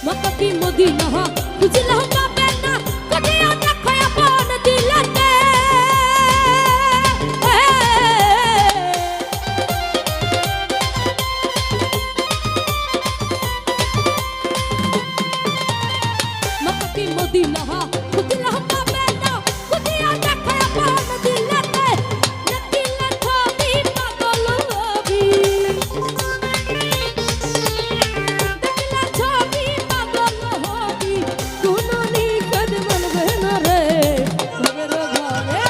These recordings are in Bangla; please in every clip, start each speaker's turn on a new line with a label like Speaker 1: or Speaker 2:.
Speaker 1: মক্কা কি মদিনা খুঁজলেও পাবে না, খুঁজিয়া দেখো আপন দিলেতে। মক্কা কি মদিনা খুঁজলেও পাবে না, খুঁজিয়া দেখো আপন দিলেতে। দেখিলে ছবি পাগল হবি, দেখিলে ছবি পাগল হবি, কোনো নিষেধ মানবে না রে। ভবের ঘরে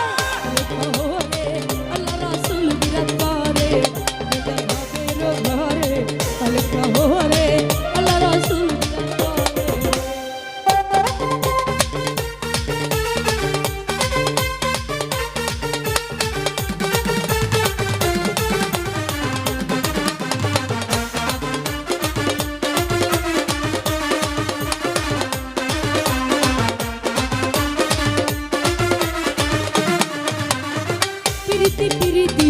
Speaker 1: ঘরে আল্লাহ রাসূল বিরাজ করে, ভবের ঘরে ঘরে আল্লাহ রাসূল বিরাজ করে। পিরিতি পিরিতি